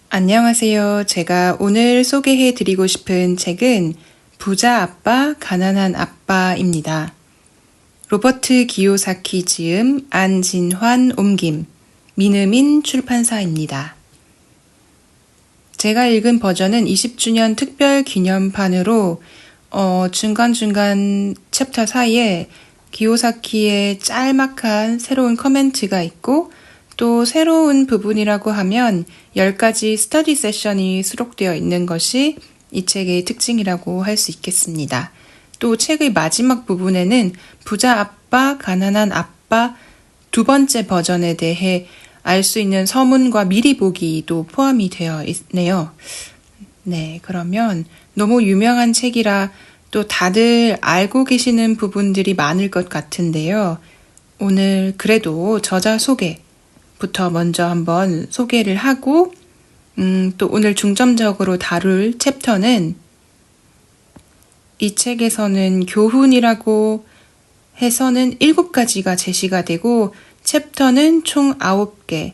안녕하세요. 제가 오늘 소개해 드리고 싶은 책은 부자 아빠, 가난한 아빠입니다. 로버트 기요사키 지음, 안진환 옮김, 민음인 출판사입니다. 제가 읽은 버전은 20주년 특별 기념판으로 중간중간 챕터 사이에 기요사키의 짤막한 새로운 커멘트가 있고 또 새로운 부분이라고 하면 10가지 스터디 세션이 수록되어 있는 것이 이 책의 특징이라고 할 수 있겠습니다. 또 책의 마지막 부분에는 부자 아빠, 가난한 아빠 두 번째 버전에 대해 알 수 있는 서문과 미리 보기도 포함이 되어 있네요. 네, 그러면 너무 유명한 책이라 또 다들 알고 계시는 부분들이 많을 것 같은데요. 오늘 그래도 저자 소개부터 먼저 한번 소개를 하고 또 오늘 중점적으로 다룰 챕터는 이 책에서는 교훈이라고 해서는 7가지가 제시가 되고 챕터는 총 9개,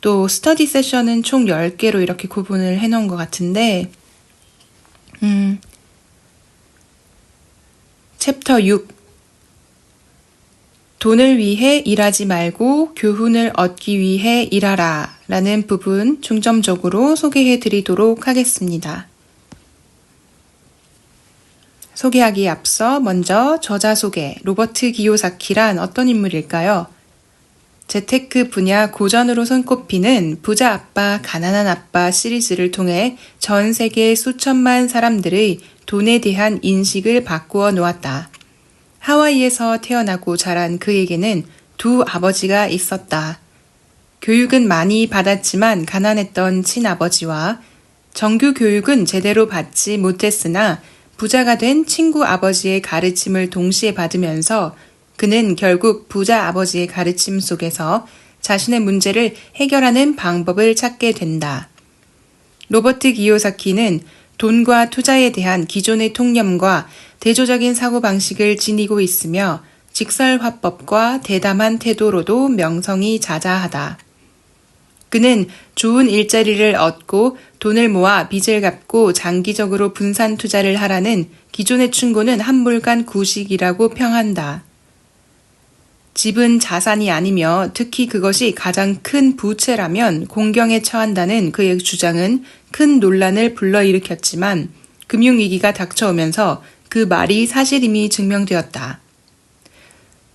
또 스터디 세션은 총 10개로 이렇게 구분을 해놓은 것 같은데 챕터 6 돈을 위해 일하지 말고 교훈을 얻기 위해 일하라 라는 부분 중점적으로 소개해 드리도록 하겠습니다. 소개하기에 앞서 먼저 저자 소개, 로버트 기요사키란 어떤 인물일까요? 재테크 분야 고전으로 손꼽히는 부자 아빠, 가난한 아빠 시리즈를 통해 전 세계 수천만 사람들의 돈에 대한 인식을 바꾸어 놓았다. 하와이에서 태어나고 자란 그에게는 두 아버지가 있었다. 교육은 많이 받았지만 가난했던 친아버지와 정규 교육은 제대로 받지 못했으나 부자가 된 친구 아버지의 가르침을 동시에 받으면서 그는 결국 부자 아버지의 가르침 속에서 자신의 문제를 해결하는 방법을 찾게 된다. 로버트 기요사키는 돈과 투자에 대한 기존의 통념과 대조적인 사고방식을 지니고 있으며 직설화법과 대담한 태도로도 명성이 자자하다. 그는 좋은 일자리를 얻고 돈을 모아 빚을 갚고 장기적으로 분산 투자를 하라는 기존의 충고는 한물간 구식이라고 평한다. 집은 자산이 아니며 특히 그것이 가장 큰 부채라면 공경에 처한다는 그의 주장은 큰 논란을 불러일으켰지만 금융위기가 닥쳐오면서 그 말이 사실임이 증명되었다.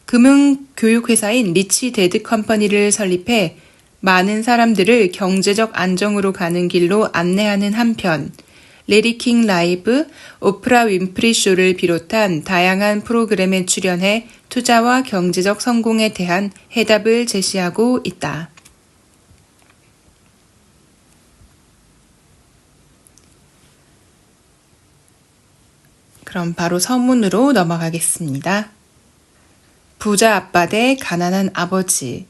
금융교육회사인 리치 데드 컴퍼니를 설립해 많은 사람들을 경제적 안정으로 가는 길로 안내하는 한편 레리 킹 라이브, 오프라 윈프리 쇼를 비롯한 다양한 프로그램에 출연해 투자와 경제적 성공에 대한 해답을 제시하고 있다. 그럼 바로 서문으로 넘어가겠습니다. 부자 아빠 대 가난한 아버지.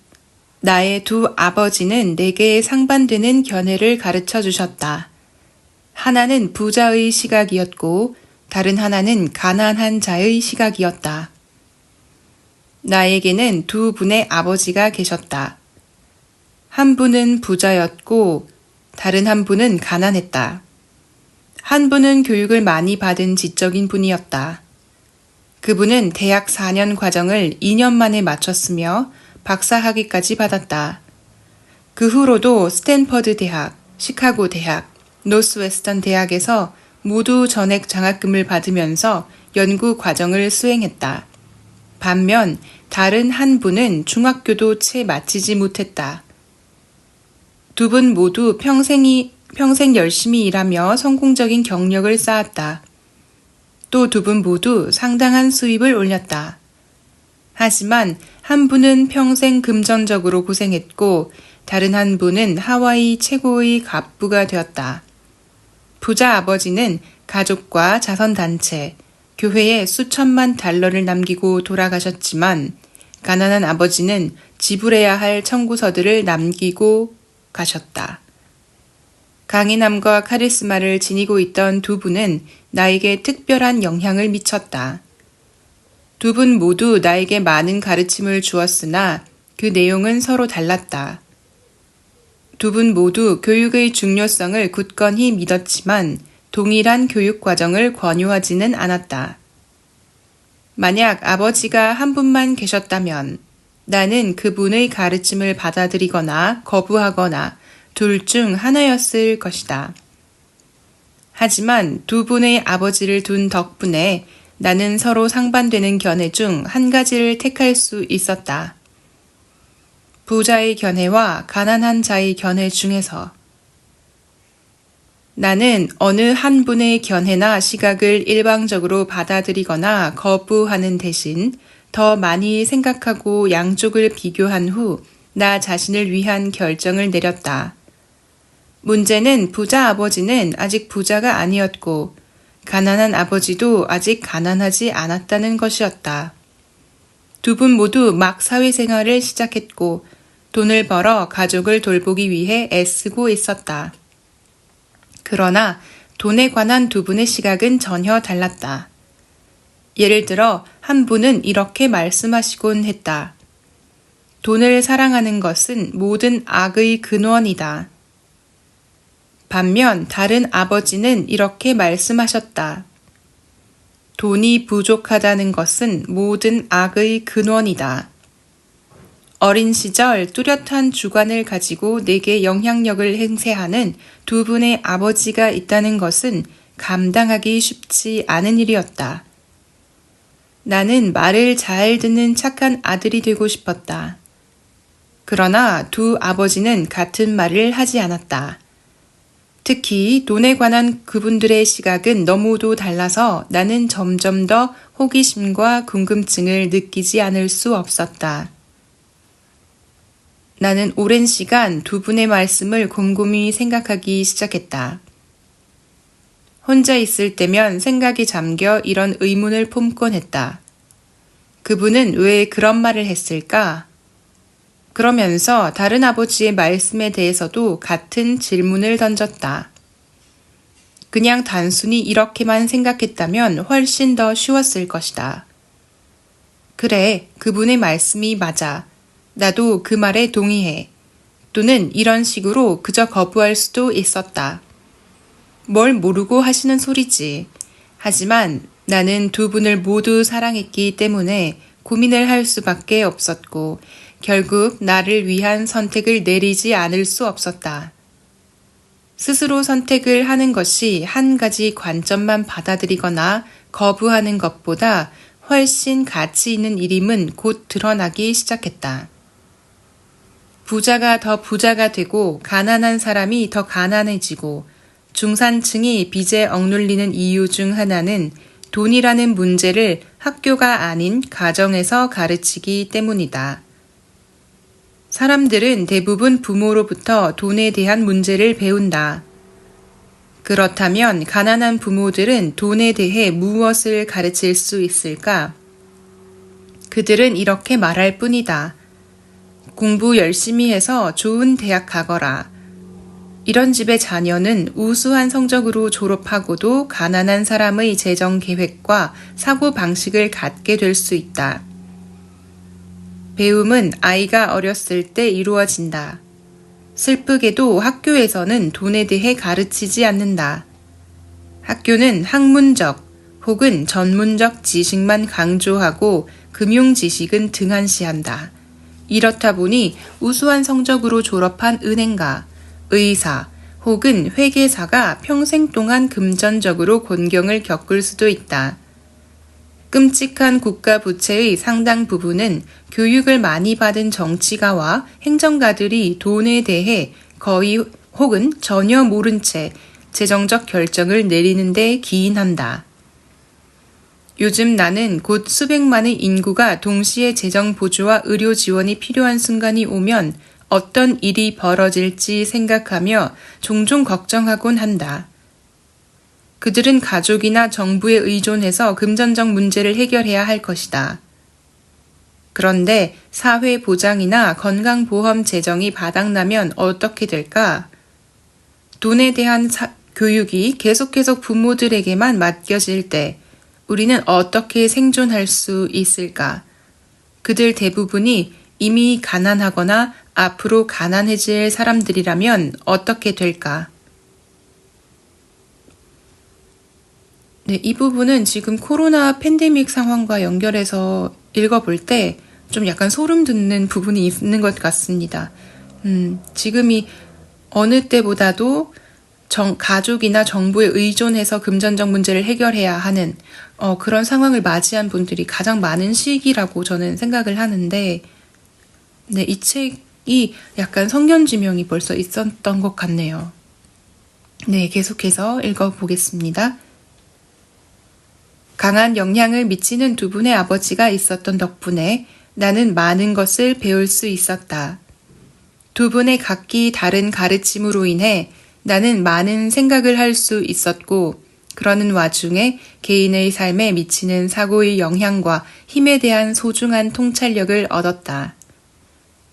나의 두 아버지는 내게 상반되는 견해를 가르쳐 주셨다. 하나는 부자의 시각이었고 다른 하나는 가난한 자의 시각이었다. 나에게는 두 분의 아버지가 계셨다. 한 분은 부자였고 다른 한 분은 가난했다. 한 분은 교육을 많이 받은 지적인 분이었다. 그분은 대학 4년 과정을 2년 만에 마쳤으며 박사학위까지 받았다. 그 후로도 스탠퍼드 대학, 시카고 대학, 노스웨스턴 대학에서 모두 전액 장학금을 받으면서 연구 과정을 수행했다. 반면 다른 한 분은 중학교도 채 마치지 못했다. 두 분 모두 평생 열심히 일하며 성공적인 경력을 쌓았다. 또 두 분 모두 상당한 수입을 올렸다. 하지만 한 분은 평생 금전적으로 고생했고 다른 한 분은 하와이 최고의 갑부가 되었다. 부자 아버지는 가족과 자선단체, 교회에 수천만 달러를 남기고 돌아가셨지만 가난한 아버지는 지불해야 할 청구서들을 남기고 가셨다. 강인함과 카리스마를 지니고 있던 두 분은 나에게 특별한 영향을 미쳤다. 두 분 모두 나에게 많은 가르침을 주었으나 그 내용은 서로 달랐다. 두 분 모두 교육의 중요성을 굳건히 믿었지만 동일한 교육 과정을 권유하지는 않았다. 만약 아버지가 한 분만 계셨다면 나는 그분의 가르침을 받아들이거나 거부하거나 둘 중 하나였을 것이다. 하지만 두 분의 아버지를 둔 덕분에 나는 서로 상반되는 견해 중 한 가지를 택할 수 있었다. 부자의 견해와 가난한 자의 견해 중에서 나는 어느 한 분의 견해나 시각을 일방적으로 받아들이거나 거부하는 대신 더 많이 생각하고 양쪽을 비교한 후 나 자신을 위한 결정을 내렸다. 문제는 부자 아버지는 아직 부자가 아니었고 가난한 아버지도 아직 가난하지 않았다는 것이었다. 두 분 모두 막 사회생활을 시작했고 돈을 벌어 가족을 돌보기 위해 애쓰고 있었다. 그러나 돈에 관한 두 분의 시각은 전혀 달랐다. 예를 들어 한 분은 이렇게 말씀하시곤 했다. 돈을 사랑하는 것은 모든 악의 근원이다. 반면 다른 아버지는 이렇게 말씀하셨다. 돈이 부족하다는 것은 모든 악의 근원이다. 어린 시절 뚜렷한 주관을 가지고 내게 영향력을 행사하는 두 분의 아버지가 있다는 것은 감당하기 쉽지 않은 일이었다. 나는 말을 잘 듣는 착한 아들이 되고 싶었다. 그러나 두 아버지는 같은 말을 하지 않았다. 특히 돈에 관한 그분들의 시각은 너무도 달라서 나는 점점 더 호기심과 궁금증을 느끼지 않을 수 없었다. 나는 오랜 시간 두 분의 말씀을 곰곰이 생각하기 시작했다. 혼자 있을 때면 생각이 잠겨 이런 의문을 품곤 했다. 그분은 왜 그런 말을 했을까? 그러면서 다른 아버지의 말씀에 대해서도 같은 질문을 던졌다. 그냥 단순히 이렇게만 생각했다면 훨씬 더 쉬웠을 것이다. 그래, 그분의 말씀이 맞아. 나도 그 말에 동의해. 또는 이런 식으로 그저 거부할 수도 있었다. 뭘 모르고 하시는 소리지. 하지만 나는 두 분을 모두 사랑했기 때문에 고민을 할 수밖에 없었고 결국 나를 위한 선택을 내리지 않을 수 없었다. 스스로 선택을 하는 것이 한 가지 관점만 받아들이거나 거부하는 것보다 훨씬 가치 있는 일임은 곧 드러나기 시작했다. 부자가 더 부자가 되고 가난한 사람이 더 가난해지고 중산층이 빚에 억눌리는 이유 중 하나는 돈이라는 문제를 학교가 아닌 가정에서 가르치기 때문이다. 사람들은 대부분 부모로부터 돈에 대한 문제를 배운다. 그렇다면 가난한 부모들은 돈에 대해 무엇을 가르칠 수 있을까? 그들은 이렇게 말할 뿐이다. 공부 열심히 해서 좋은 대학 가거라. 이런 집의 자녀는 우수한 성적으로 졸업하고도 가난한 사람의 재정 계획과 사고 방식을 갖게 될 수 있다. 배움은 아이가 어렸을 때 이루어진다. 슬프게도 학교에서는 돈에 대해 가르치지 않는다. 학교는 학문적 혹은 전문적 지식만 강조하고 금융 지식은 등한시한다. 이렇다 보니 우수한 성적으로 졸업한 은행가, 의사 혹은 회계사가 평생 동안 금전적으로 곤경을 겪을 수도 있다. 끔찍한 국가 부채의 상당 부분은 교육을 많이 받은 정치가와 행정가들이 돈에 대해 거의 혹은 전혀 모른 채 재정적 결정을 내리는 데 기인한다. 요즘 나는 곧 수백만의 인구가 동시에 재정 보조와 의료 지원이 필요한 순간이 오면 어떤 일이 벌어질지 생각하며 종종 걱정하곤 한다. 그들은 가족이나 정부에 의존해서 금전적 문제를 해결해야 할 것이다. 그런데 사회보장이나 건강보험 재정이 바닥나면 어떻게 될까? 돈에 대한 교육이 계속 부모들에게만 맡겨질 때 우리는 어떻게 생존할 수 있을까? 그들 대부분이 이미 가난하거나 앞으로 가난해질 사람들이라면 어떻게 될까? 네, 이 부분은 지금 코로나 팬데믹 상황과 연결해서 읽어볼 때 좀 약간 소름 돋는 부분이 있는 것 같습니다. 지금이 어느 때보다도 가족이나 정부에 의존해서 금전적 문제를 해결해야 하는 그런 상황을 맞이한 분들이 가장 많은 시기라고 저는 생각을 하는데, 네, 이 책이 약간 성견지명이 벌써 있었던 것 같네요. 네, 계속해서 읽어보겠습니다. 강한 영향을 미치는 두 분의 아버지가 있었던 덕분에 나는 많은 것을 배울 수 있었다. 두 분의 각기 다른 가르침으로 인해 나는 많은 생각을 할 수 있었고, 그러는 와중에 개인의 삶에 미치는 사고의 영향과 힘에 대한 소중한 통찰력을 얻었다.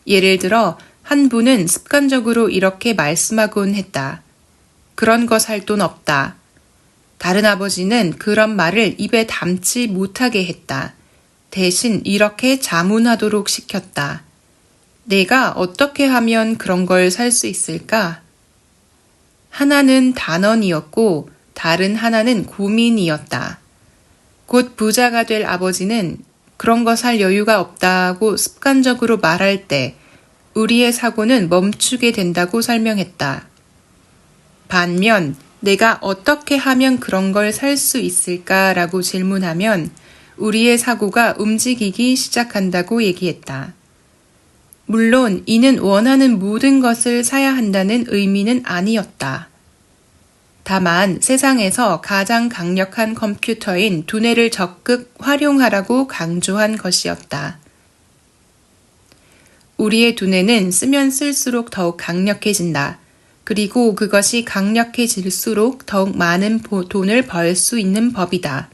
예를 들어 한 분은 습관적으로 이렇게 말씀하곤 했다. 그런 거 살 돈 없다. 다른 아버지는 그런 말을 입에 담지 못하게 했다. 대신 이렇게 자문하도록 시켰다. 내가 어떻게 하면 그런 걸 살 수 있을까? 하나는 단언이었고 다른 하나는 고민이었다. 곧 부자가 될 아버지는 그런 거 살 여유가 없다고 습관적으로 말할 때 우리의 사고는 멈추게 된다고 설명했다. 반면 내가 어떻게 하면 그런 걸 살 수 있을까라고 질문하면 우리의 사고가 움직이기 시작한다고 얘기했다. 물론 이는 원하는 모든 것을 사야 한다는 의미는 아니었다. 다만 세상에서 가장 강력한 컴퓨터인 두뇌를 적극 활용하라고 강조한 것이었다. 우리의 두뇌는 쓰면 쓸수록 더욱 강력해진다. 그리고 그것이 강력해질수록 더욱 많은 돈을 벌 수 있는 법이다.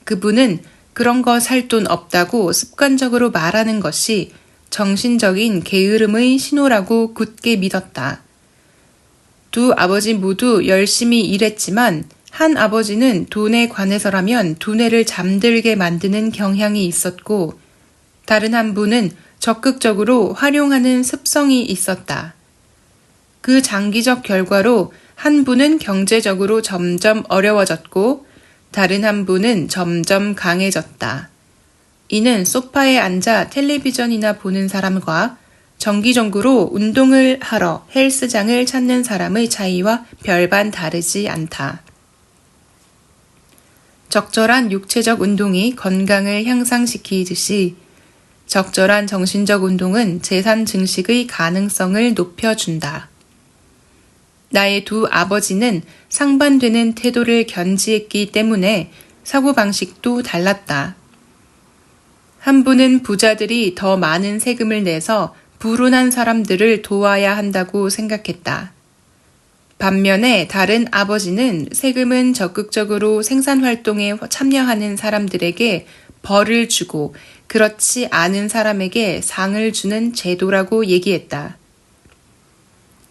그분은 그런 거 살 돈 없다고 습관적으로 말하는 것이 정신적인 게으름의 신호라고 굳게 믿었다. 두 아버지 모두 열심히 일했지만 한 아버지는 돈에 관해서라면 두뇌를 잠들게 만드는 경향이 있었고 다른 한 분은 적극적으로 활용하는 습성이 있었다. 그 장기적 결과로 한 분은 경제적으로 점점 어려워졌고 다른 한 분은 점점 강해졌다. 이는 소파에 앉아 텔레비전이나 보는 사람과 정기적으로 운동을 하러 헬스장을 찾는 사람의 차이와 별반 다르지 않다. 적절한 육체적 운동이 건강을 향상시키듯이 적절한 정신적 운동은 재산 증식의 가능성을 높여준다. 나의 두 아버지는 상반되는 태도를 견지했기 때문에 사고방식도 달랐다. 한 분은 부자들이 더 많은 세금을 내서 불운한 사람들을 도와야 한다고 생각했다. 반면에 다른 아버지는 세금은 적극적으로 생산활동에 참여하는 사람들에게 벌을 주고 그렇지 않은 사람에게 상을 주는 제도라고 얘기했다.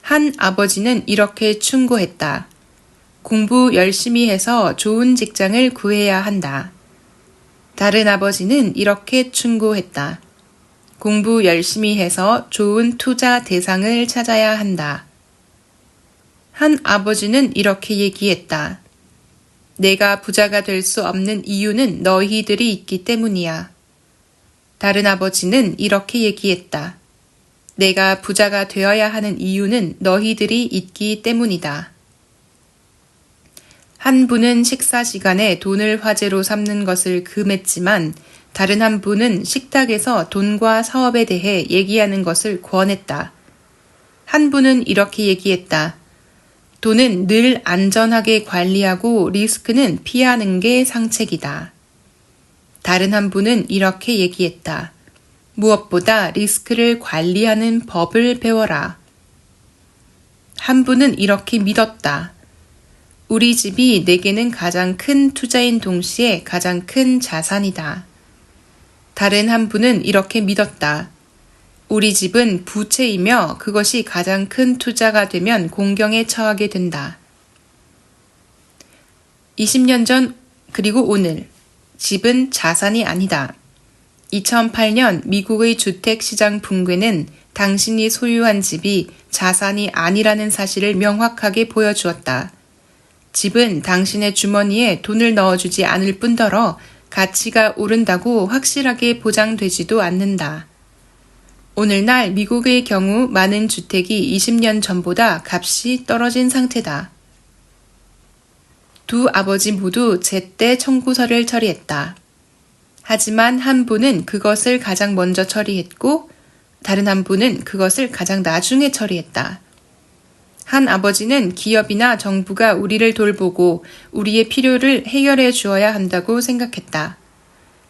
한 아버지는 이렇게 충고했다. 공부 열심히 해서 좋은 직장을 구해야 한다. 다른 아버지는 이렇게 충고했다. 공부 열심히 해서 좋은 투자 대상을 찾아야 한다. 한 아버지는 이렇게 얘기했다. 내가 부자가 될 수 없는 이유는 너희들이 있기 때문이야. 다른 아버지는 이렇게 얘기했다. 내가 부자가 되어야 하는 이유는 너희들이 있기 때문이다. 한 분은 식사 시간에 돈을 화제로 삼는 것을 금했지만 다른 한 분은 식탁에서 돈과 사업에 대해 얘기하는 것을 권했다. 한 분은 이렇게 얘기했다. 돈은 늘 안전하게 관리하고 리스크는 피하는 게 상책이다. 다른 한 분은 이렇게 얘기했다. 무엇보다 리스크를 관리하는 법을 배워라. 한 분은 이렇게 믿었다. 우리 집이 내게는 가장 큰 투자인 동시에 가장 큰 자산이다. 다른 한 분은 이렇게 믿었다. 우리 집은 부채이며 그것이 가장 큰 투자가 되면 공경에 처하게 된다. 20년 전 그리고 오늘 집은 자산이 아니다. 2008년 미국의 주택시장 붕괴는 당신이 소유한 집이 자산이 아니라는 사실을 명확하게 보여주었다. 집은 당신의 주머니에 돈을 넣어주지 않을 뿐더러 가치가 오른다고 확실하게 보장되지도 않는다. 오늘날 미국의 경우 많은 주택이 20년 전보다 값이 떨어진 상태다. 두 아버지 모두 제때 청구서를 처리했다. 하지만 한 분은 그것을 가장 먼저 처리했고 다른 한 분은 그것을 가장 나중에 처리했다. 한 아버지는 기업이나 정부가 우리를 돌보고 우리의 필요를 해결해 주어야 한다고 생각했다.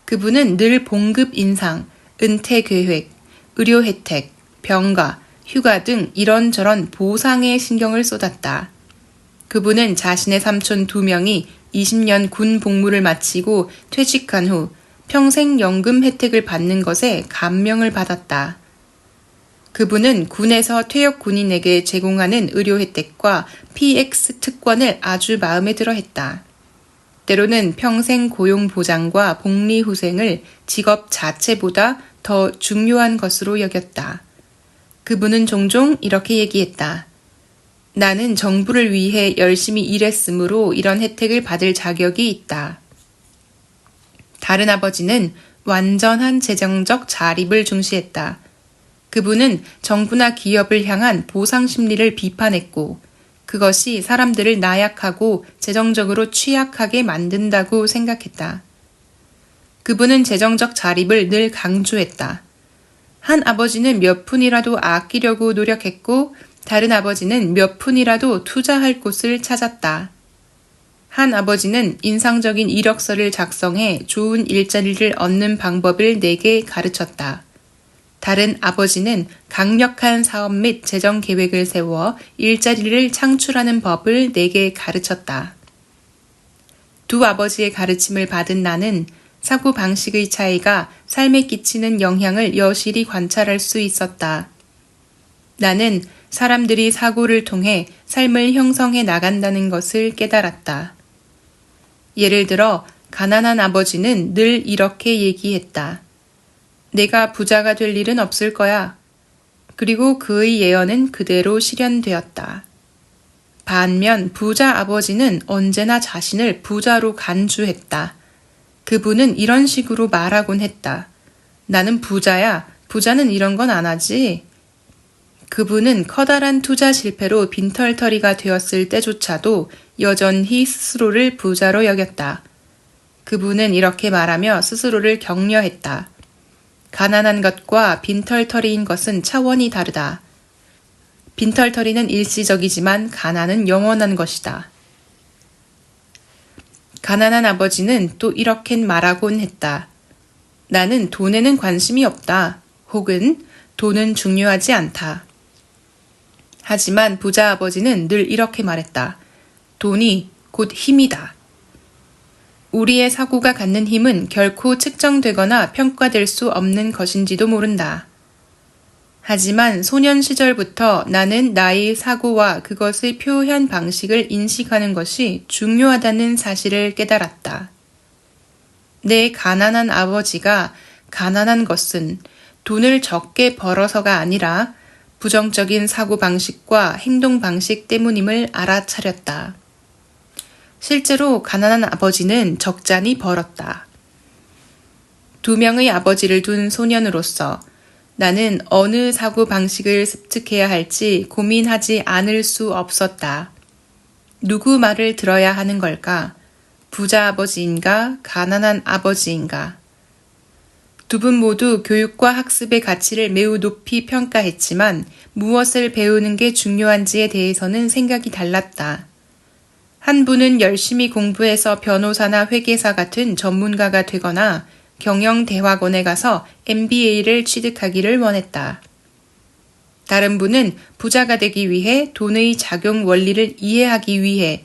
그분은 늘 봉급 인상, 은퇴 계획, 의료 혜택, 병가, 휴가 등 이런저런 보상에 신경을 쏟았다. 그분은 자신의 삼촌 2명이 20년 군 복무를 마치고 퇴직한 후 평생 연금 혜택을 받는 것에 감명을 받았다. 그분은 군에서 퇴역 군인에게 제공하는 의료 혜택과 PX 특권을 아주 마음에 들어 했다. 때로는 평생 고용 보장과 복리 후생을 직업 자체보다 더 중요한 것으로 여겼다. 그분은 종종 이렇게 얘기했다. 나는 정부를 위해 열심히 일했으므로 이런 혜택을 받을 자격이 있다. 다른 아버지는 완전한 재정적 자립을 중시했다. 그분은 정부나 기업을 향한 보상 심리를 비판했고 그것이 사람들을 나약하고 재정적으로 취약하게 만든다고 생각했다. 그분은 재정적 자립을 늘 강조했다. 한 아버지는 몇 푼이라도 아끼려고 노력했고 다른 아버지는 몇 푼이라도 투자할 곳을 찾았다. 한 아버지는 인상적인 이력서를 작성해 좋은 일자리를 얻는 방법을 내게 가르쳤다. 다른 아버지는 강력한 사업 및 재정 계획을 세워 일자리를 창출하는 법을 내게 가르쳤다. 두 아버지의 가르침을 받은 나는 사고 방식의 차이가 삶에 끼치는 영향을 여실히 관찰할 수 있었다. 나는 사람들이 사고를 통해 삶을 형성해 나간다는 것을 깨달았다. 예를 들어 가난한 아버지는 늘 이렇게 얘기했다. 내가 부자가 될 일은 없을 거야. 그리고 그의 예언은 그대로 실현되었다. 반면 부자 아버지는 언제나 자신을 부자로 간주했다. 그분은 이런 식으로 말하곤 했다. 나는 부자야. 부자는 이런 건 안 하지. 그분은 커다란 투자 실패로 빈털터리가 되었을 때조차도 여전히 스스로를 부자로 여겼다. 그분은 이렇게 말하며 스스로를 격려했다. 가난한 것과 빈털터리인 것은 차원이 다르다. 빈털터리는 일시적이지만 가난은 영원한 것이다. 가난한 아버지는 또 이렇게 말하곤 했다. 나는 돈에는 관심이 없다. 혹은 돈은 중요하지 않다. 하지만 부자 아버지는 늘 이렇게 말했다. 돈이 곧 힘이다. 우리의 사고가 갖는 힘은 결코 측정되거나 평가될 수 없는 것인지도 모른다. 하지만 소년 시절부터 나는 나의 사고와 그것의 표현 방식을 인식하는 것이 중요하다는 사실을 깨달았다. 내 가난한 아버지가 가난한 것은 돈을 적게 벌어서가 아니라 부정적인 사고방식과 행동방식 때문임을 알아차렸다. 실제로 가난한 아버지는 적잖이 벌었다. 2명의 아버지를 둔 소년으로서 나는 어느 사고방식을 습득해야 할지 고민하지 않을 수 없었다. 누구 말을 들어야 하는 걸까? 부자 아버지인가? 가난한 아버지인가? 두 분 모두 교육과 학습의 가치를 매우 높이 평가했지만 무엇을 배우는 게 중요한지에 대해서는 생각이 달랐다. 한 분은 열심히 공부해서 변호사나 회계사 같은 전문가가 되거나 경영대학원에 가서 MBA를 취득하기를 원했다. 다른 분은 부자가 되기 위해 돈의 작용 원리를 이해하기 위해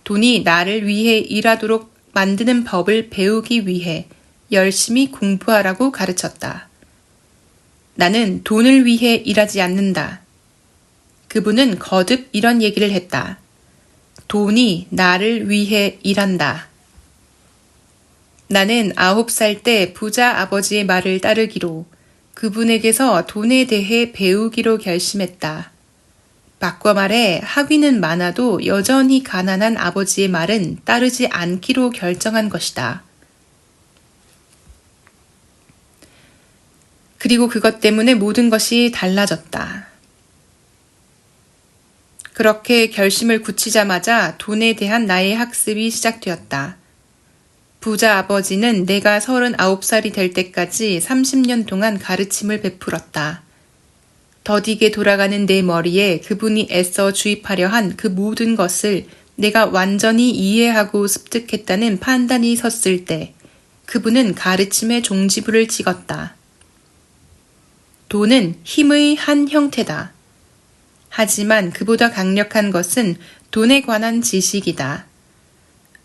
돈이 나를 위해 일하도록 만드는 법을 배우기 위해 열심히 공부하라고 가르쳤다. 나는 돈을 위해 일하지 않는다. 그분은 거듭 이런 얘기를 했다. 돈이 나를 위해 일한다. 나는 9살 때 부자 아버지의 말을 따르기로 그분에게서 돈에 대해 배우기로 결심했다. 바꿔 말해 학위는 많아도 여전히 가난한 아버지의 말은 따르지 않기로 결정한 것이다. 그리고 그것 때문에 모든 것이 달라졌다. 그렇게 결심을 굳히자마자 돈에 대한 나의 학습이 시작되었다. 부자 아버지는 내가 39살이 될 때까지 30년 동안 가르침을 베풀었다. 더디게 돌아가는 내 머리에 그분이 애써 주입하려 한 그 모든 것을 내가 완전히 이해하고 습득했다는 판단이 섰을 때 그분은 가르침의 종지부를 찍었다. 돈은 힘의 한 형태다. 하지만 그보다 강력한 것은 돈에 관한 지식이다.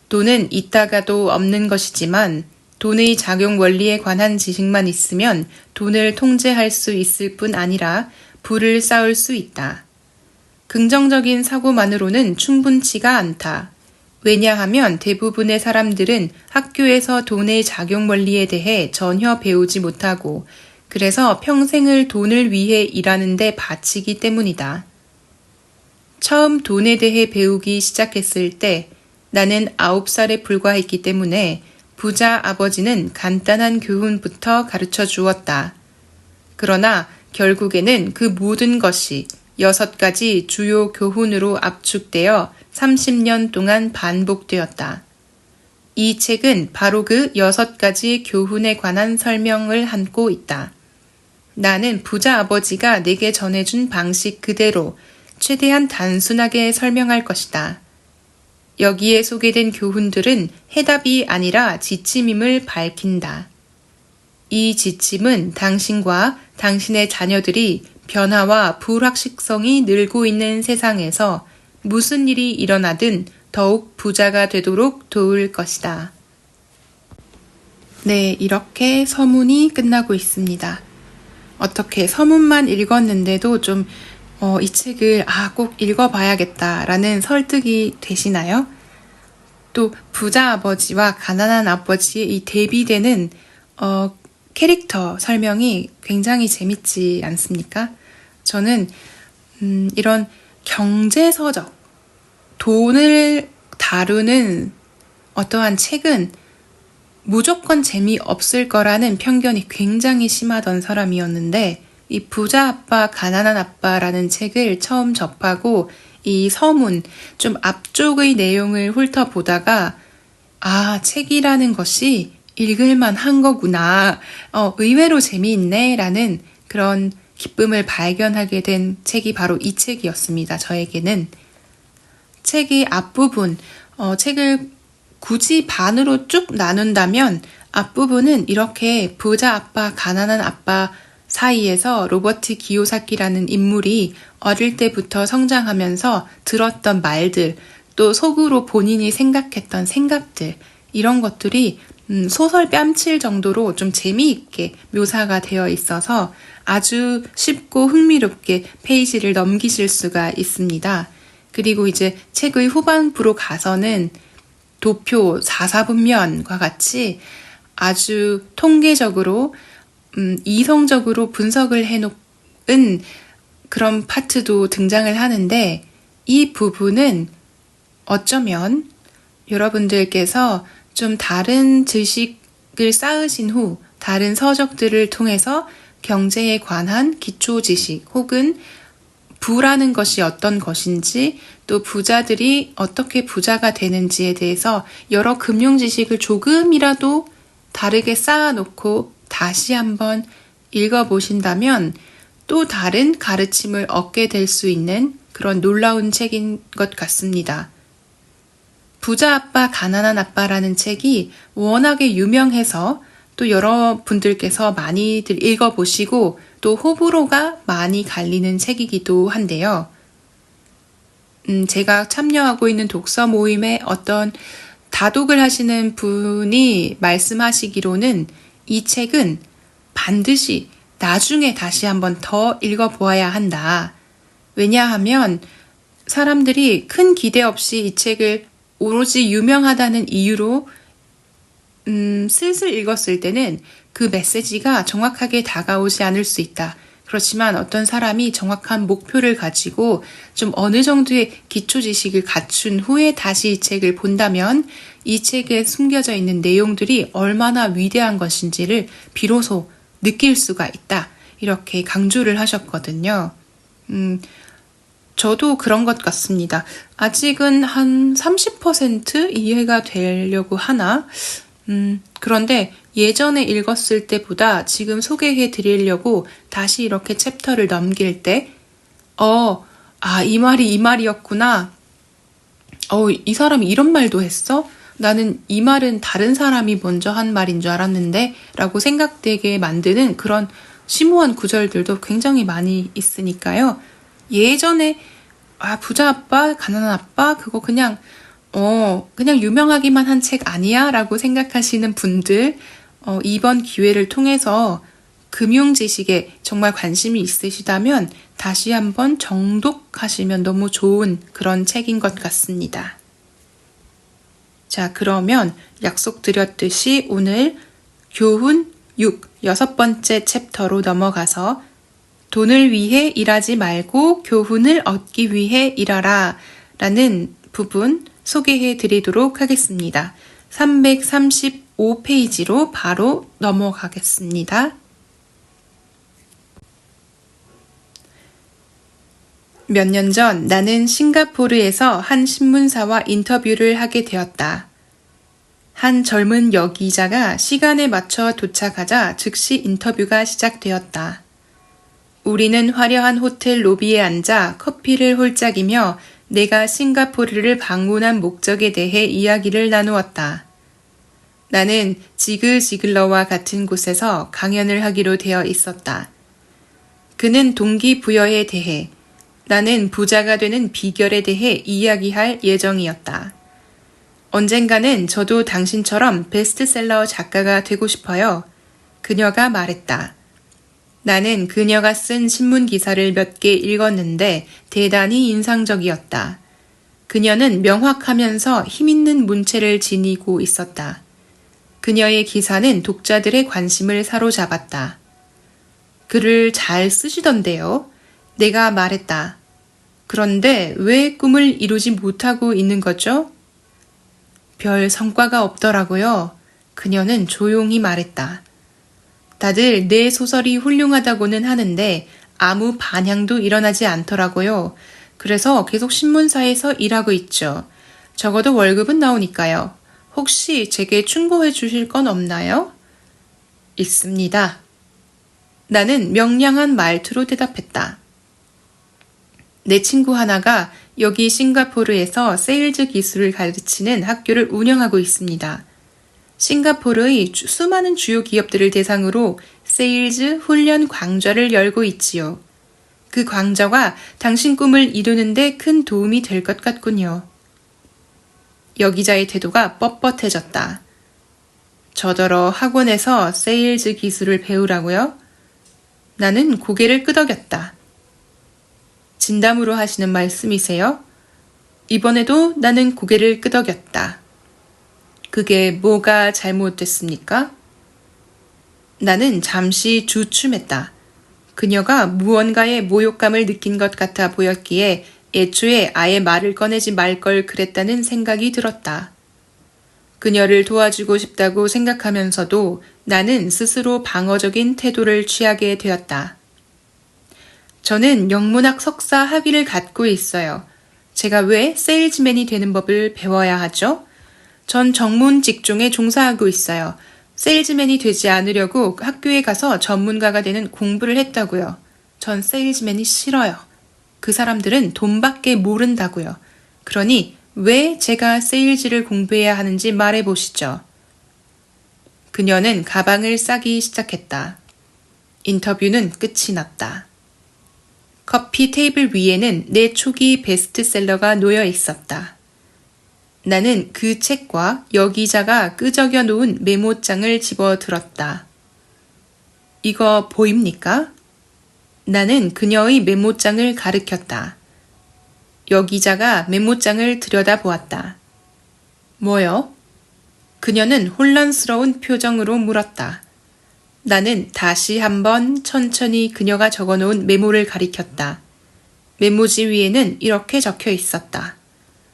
돈은 있다가도 없는 것이지만 돈의 작용 원리에 관한 지식만 있으면 돈을 통제할 수 있을 뿐 아니라 부를 쌓을 수 있다. 긍정적인 사고만으로는 충분치가 않다. 왜냐하면 대부분의 사람들은 학교에서 돈의 작용 원리에 대해 전혀 배우지 못하고 그래서 평생을 돈을 위해 일하는 데 바치기 때문이다. 처음 돈에 대해 배우기 시작했을 때 나는 9살에 불과했기 때문에 부자 아버지는 간단한 교훈부터 가르쳐 주었다. 그러나 결국에는 그 모든 것이 6가지 주요 교훈으로 압축되어 30년 동안 반복되었다. 이 책은 바로 그 6가지 교훈에 관한 설명을 담고 있다. 나는 부자 아버지가 내게 전해준 방식 그대로 최대한 단순하게 설명할 것이다. 여기에 소개된 교훈들은 해답이 아니라 지침임을 밝힌다. 이 지침은 당신과 당신의 자녀들이 변화와 불확실성이 늘고 있는 세상에서 무슨 일이 일어나든 더욱 부자가 되도록 도울 것이다. 네, 이렇게 서문이 끝나고 있습니다. 어떻게 서문만 읽었는데도 좀 이 책을 꼭 읽어봐야겠다라는 설득이 되시나요? 또 부자 아버지와 가난한 아버지의 이 대비되는 캐릭터 설명이 굉장히 재밌지 않습니까? 저는 이런 경제서적, 돈을 다루는 어떠한 책은 무조건 재미없을 거라는 편견이 굉장히 심하던 사람이었는데 이 부자 아빠, 가난한 아빠라는 책을 처음 접하고 이 서문, 좀 앞쪽의 내용을 훑어보다가 책이라는 것이 읽을만 한 거구나. 의외로 재미있네 라는 그런 기쁨을 발견하게 된 책이 바로 이 책이었습니다. 저에게는. 책의 앞부분, 책을 굳이 반으로 쭉 나눈다면 앞부분은 이렇게 부자 아빠, 가난한 아빠 사이에서 로버트 기요사키라는 인물이 어릴 때부터 성장하면서 들었던 말들, 또 속으로 본인이 생각했던 생각들, 이런 것들이 소설 뺨칠 정도로 좀 재미있게 묘사가 되어 있어서 아주 쉽고 흥미롭게 페이지를 넘기실 수가 있습니다. 그리고 이제 책의 후반부로 가서는 도표, 사사분면과 같이 아주 통계적으로 이성적으로 분석을 해놓은 그런 파트도 등장을 하는데 이 부분은 어쩌면 여러분들께서 좀 다른 지식을 쌓으신 후 다른 서적들을 통해서 경제에 관한 기초 지식 혹은 부라는 것이 어떤 것인지 또 부자들이 어떻게 부자가 되는지에 대해서 여러 금융 지식을 조금이라도 다르게 쌓아놓고 다시 한번 읽어보신다면 또 다른 가르침을 얻게 될 수 있는 그런 놀라운 책인 것 같습니다. 부자 아빠, 가난한 아빠라는 책이 워낙에 유명해서 또 여러분들께서 많이들 읽어보시고 또 호불호가 많이 갈리는 책이기도 한데요. 제가 참여하고 있는 독서 모임에 어떤 다독을 하시는 분이 말씀하시기로는 이 책은 반드시 나중에 다시 한번 더 읽어보아야 한다. 왜냐하면 사람들이 큰 기대 없이 이 책을 오로지 유명하다는 이유로 슬슬 읽었을 때는 그 메시지가 정확하게 다가오지 않을 수 있다. 그렇지만 어떤 사람이 정확한 목표를 가지고 좀 어느 정도의 기초 지식을 갖춘 후에 다시 이 책을 본다면 이 책에 숨겨져 있는 내용들이 얼마나 위대한 것인지를 비로소 느낄 수가 있다. 이렇게 강조를 하셨거든요. 저도 그런 것 같습니다. 아직은 한 30% 이해가 되려고 하나? 그런데 예전에 읽었을 때보다 지금 소개해 드리려고 다시 이렇게 챕터를 넘길 때, 이 말이 이 말이었구나. 이 사람이 이런 말도 했어? 나는 이 말은 다른 사람이 먼저 한 말인 줄 알았는데 라고 생각되게 만드는 그런 심오한 구절들도 굉장히 많이 있으니까요. 예전에 부자 아빠, 가난한 아빠 그거 그냥 유명하기만 한 책 아니야? 라고 생각하시는 분들 이번 기회를 통해서 금융 지식에 정말 관심이 있으시다면 다시 한번 정독하시면 너무 좋은 그런 책인 것 같습니다. 자, 그러면 약속드렸듯이 오늘 교훈 6번째 챕터로 넘어가서 돈을 위해 일하지 말고 교훈을 얻기 위해 일하라 라는 부분 소개해 드리도록 하겠습니다. 335페이지로 바로 넘어가겠습니다. 몇 년 전 나는 싱가포르에서 한 신문사와 인터뷰를 하게 되었다. 한 젊은 여기자가 시간에 맞춰 도착하자 즉시 인터뷰가 시작되었다. 우리는 화려한 호텔 로비에 앉아 커피를 홀짝이며 내가 싱가포르를 방문한 목적에 대해 이야기를 나누었다. 나는 지글지글러와 같은 곳에서 강연을 하기로 되어 있었다. 그는 동기부여에 대해, 나는 부자가 되는 비결에 대해 이야기할 예정이었다. 언젠가는 저도 당신처럼 베스트셀러 작가가 되고 싶어요. 그녀가 말했다. 나는 그녀가 쓴 신문 기사를 몇 개 읽었는데 대단히 인상적이었다. 그녀는 명확하면서 힘있는 문체를 지니고 있었다. 그녀의 기사는 독자들의 관심을 사로잡았다. 글을 잘 쓰시던데요. 내가 말했다. 그런데 왜 꿈을 이루지 못하고 있는 거죠? 별 성과가 없더라고요. 그녀는 조용히 말했다. 다들 내 소설이 훌륭하다고는 하는데 아무 반향도 일어나지 않더라고요. 그래서 계속 신문사에서 일하고 있죠. 적어도 월급은 나오니까요. 혹시 제게 충고해 주실 건 없나요? 있습니다. 나는 명량한 말투로 대답했다. 내 친구 하나가 여기 싱가포르에서 세일즈 기술을 가르치는 학교를 운영하고 있습니다. 싱가포르의 수많은 주요 기업들을 대상으로 세일즈 훈련 강좌를 열고 있지요. 그 강좌가 당신 꿈을 이루는데 큰 도움이 될 것 같군요. 여기자의 태도가 뻣뻣해졌다. 저더러 학원에서 세일즈 기술을 배우라고요? 나는 고개를 끄덕였다. 진담으로 하시는 말씀이세요? 이번에도 나는 고개를 끄덕였다. 그게 뭐가 잘못됐습니까? 나는 잠시 주춤했다. 그녀가 무언가의 모욕감을 느낀 것 같아 보였기에 애초에 아예 말을 꺼내지 말 걸 그랬다는 생각이 들었다. 그녀를 도와주고 싶다고 생각하면서도 나는 스스로 방어적인 태도를 취하게 되었다. 저는 영문학 석사 학위를 갖고 있어요. 제가 왜 세일즈맨이 되는 법을 배워야 하죠? 전 정문 직종에 종사하고 있어요. 세일즈맨이 되지 않으려고 학교에 가서 전문가가 되는 공부를 했다고요. 전 세일즈맨이 싫어요. 그 사람들은 돈밖에 모른다고요. 그러니 왜 제가 세일즈를 공부해야 하는지 말해보시죠. 그녀는 가방을 싸기 시작했다. 인터뷰는 끝이 났다. 커피 테이블 위에는 내 초기 베스트셀러가 놓여 있었다. 나는 그 책과 여기자가 끄적여 놓은 메모장을 집어들었다. 이거 보입니까? 나는 그녀의 메모장을 가리켰다. 여기자가 메모장을 들여다보았다. 뭐요? 그녀는 혼란스러운 표정으로 물었다. 나는 다시 한번 천천히 그녀가 적어놓은 메모를 가리켰다. 메모지 위에는 이렇게 적혀 있었다.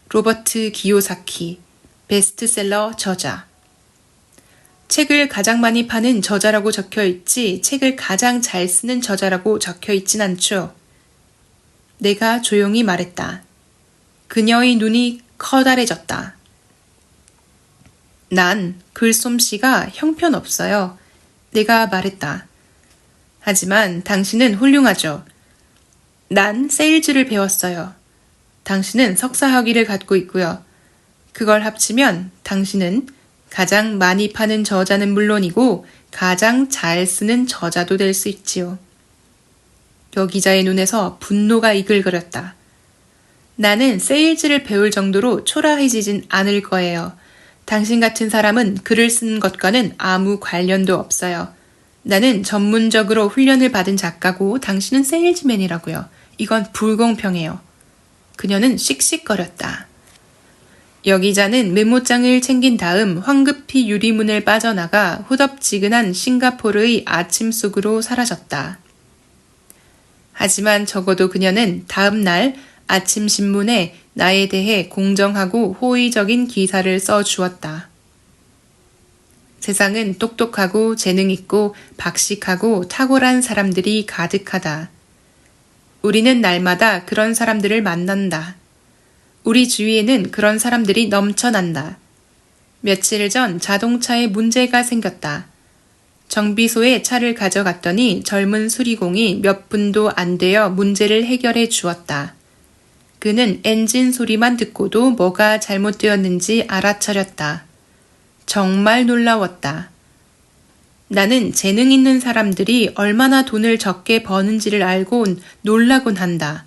로버트 기요사키, 베스트셀러 저자. 책을 가장 많이 파는 저자라고 적혀 있지 책을 가장 잘 쓰는 저자라고 적혀 있진 않죠. 내가 조용히 말했다. 그녀의 눈이 커다래졌다. 난 글솜씨가 형편없어요. 내가 말했다. 하지만 당신은 훌륭하죠. 난 세일즈를 배웠어요. 당신은 석사학위를 갖고 있고요. 그걸 합치면 당신은 가장 많이 파는 저자는 물론이고 가장 잘 쓰는 저자도 될 수 있지요. 여기자의 눈에서 분노가 이글거렸다. 나는 세일즈를 배울 정도로 초라해지진 않을 거예요. 당신 같은 사람은 글을 쓰는 것과는 아무 관련도 없어요. 나는 전문적으로 훈련을 받은 작가고 당신은 세일즈맨이라고요. 이건 불공평해요. 그녀는 씩씩거렸다. 여기자는 메모장을 챙긴 다음 황급히 유리문을 빠져나가 후덥지근한 싱가포르의 아침 속으로 사라졌다. 하지만 적어도 그녀는 다음 날 아침 신문에 나에 대해 공정하고 호의적인 기사를 써주었다. 세상은 똑똑하고 재능 있고 박식하고 탁월한 사람들이 가득하다. 우리는 날마다 그런 사람들을 만난다. 우리 주위에는 그런 사람들이 넘쳐난다. 며칠 전 자동차에 문제가 생겼다. 정비소에 차를 가져갔더니 젊은 수리공이 몇 분도 안 되어 문제를 해결해 주었다. 그는 엔진 소리만 듣고도 뭐가 잘못되었는지 알아차렸다. 정말 놀라웠다. 나는 재능 있는 사람들이 얼마나 돈을 적게 버는지를 알곤 놀라곤 한다.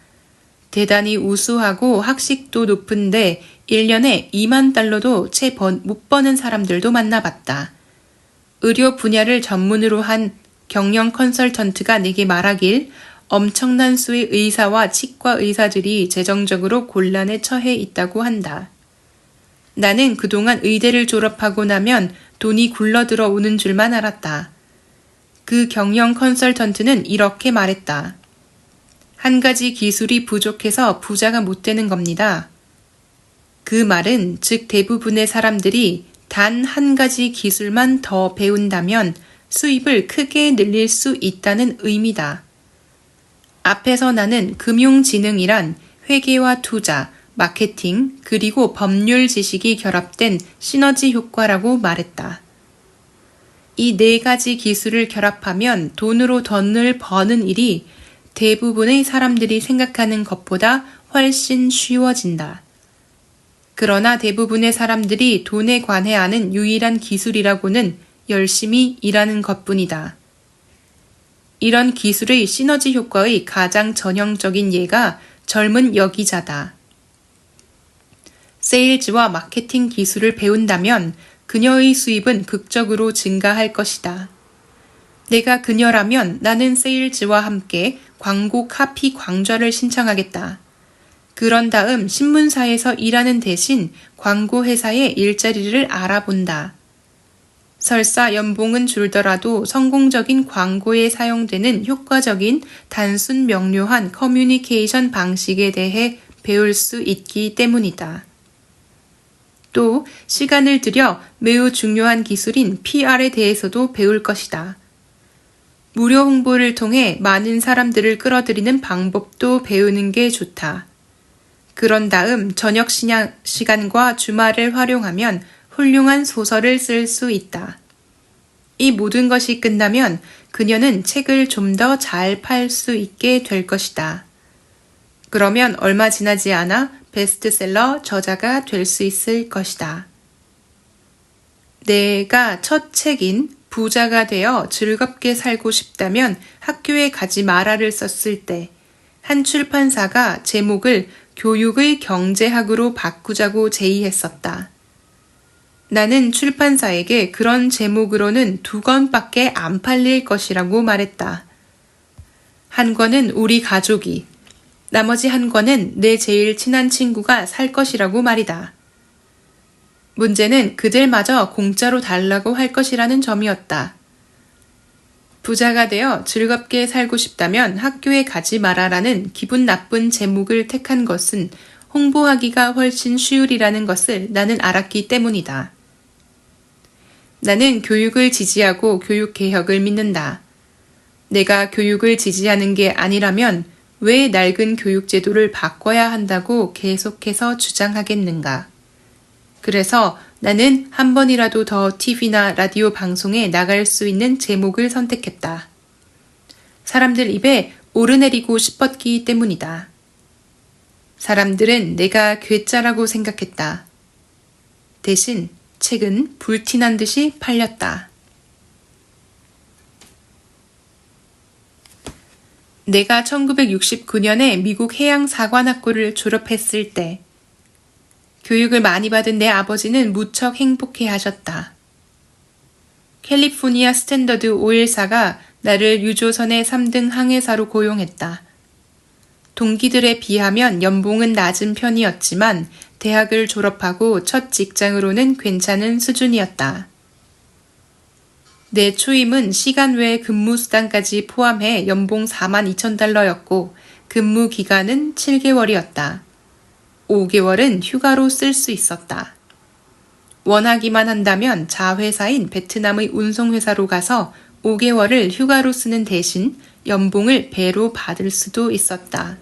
대단히 우수하고 학식도 높은데 1년에 2만 달러도 채 못 버는 사람들도 만나봤다. 의료 분야를 전문으로 한 경영 컨설턴트가 내게 말하길 엄청난 수의 의사와 치과 의사들이 재정적으로 곤란에 처해 있다고 한다. 나는 그동안 의대를 졸업하고 나면 돈이 굴러들어 오는 줄만 알았다. 그 경영 컨설턴트는 이렇게 말했다. 한 가지 기술이 부족해서 부자가 못 되는 겁니다. 그 말은 즉 대부분의 사람들이 단 한 가지 기술만 더 배운다면 수입을 크게 늘릴 수 있다는 의미다. 앞에서 나는 금융지능이란 회계와 투자, 마케팅, 그리고 법률 지식이 결합된 시너지 효과라고 말했다. 이 네 가지 기술을 결합하면 돈으로 돈을 버는 일이 대부분의 사람들이 생각하는 것보다 훨씬 쉬워진다. 그러나 대부분의 사람들이 돈에 관해 아는 유일한 기술이라고는 열심히 일하는 것뿐이다. 이런 기술의 시너지 효과의 가장 전형적인 예가 젊은 여기자다. 세일즈와 마케팅 기술을 배운다면 그녀의 수입은 극적으로 증가할 것이다. 내가 그녀라면 나는 세일즈와 함께 광고 카피 광좌를 신청하겠다. 그런 다음 신문사에서 일하는 대신 광고회사에 일자리를 알아본다. 설사 연봉은 줄더라도 성공적인 광고에 사용되는 효과적인 단순 명료한 커뮤니케이션 방식에 대해 배울 수 있기 때문이다. 또 시간을 들여 매우 중요한 기술인 PR에 대해서도 배울 것이다. 무료 홍보를 통해 많은 사람들을 끌어들이는 방법도 배우는 게 좋다. 그런 다음 저녁 시간과 주말을 활용하면 훌륭한 소설을 쓸 수 있다. 이 모든 것이 끝나면 그녀는 책을 좀 더 잘 팔 수 있게 될 것이다. 그러면 얼마 지나지 않아 베스트셀러 저자가 될 수 있을 것이다. 내가 첫 책인 부자가 되어 즐겁게 살고 싶다면 학교에 가지 마라를 썼을 때 한 출판사가 제목을 교육의 경제학으로 바꾸자고 제의했었다. 나는 출판사에게 그런 제목으로는 2권밖에 안 팔릴 것이라고 말했다. 한 권은 우리 가족이, 나머지 한 권은 내 제일 친한 친구가 살 것이라고 말이다. 문제는 그들마저 공짜로 달라고 할 것이라는 점이었다. 부자가 되어 즐겁게 살고 싶다면 학교에 가지 마라라는 기분 나쁜 제목을 택한 것은 홍보하기가 훨씬 쉬우리라는 것을 나는 알았기 때문이다. 나는 교육을 지지하고 교육개혁을 믿는다. 내가 교육을 지지하는 게 아니라면 왜 낡은 교육제도를 바꿔야 한다고 계속해서 주장하겠는가? 그래서 나는 한 번이라도 더 TV나 라디오 방송에 나갈 수 있는 제목을 선택했다. 사람들 입에 오르내리고 싶었기 때문이다. 사람들은 내가 괴짜라고 생각했다. 대신 책은 불티난 듯이 팔렸다. 내가 1969년에 미국 해양사관학교를 졸업했을 때 교육을 많이 받은 내 아버지는 무척 행복해 하셨다. 캘리포니아 스탠더드 오일사가 나를 유조선의 3등 항해사로 고용했다. 동기들에 비하면 연봉은 낮은 편이었지만 대학을 졸업하고 첫 직장으로는 괜찮은 수준이었다. 내 초임은 시간 외 근무 수당까지 포함해 연봉 42,000달러였고 근무 기간은 7개월이었다. 5개월은 휴가로 쓸 수 있었다. 원하기만 한다면 자회사인 베트남의 운송회사로 가서 5개월을 휴가로 쓰는 대신 연봉을 배로 받을 수도 있었다.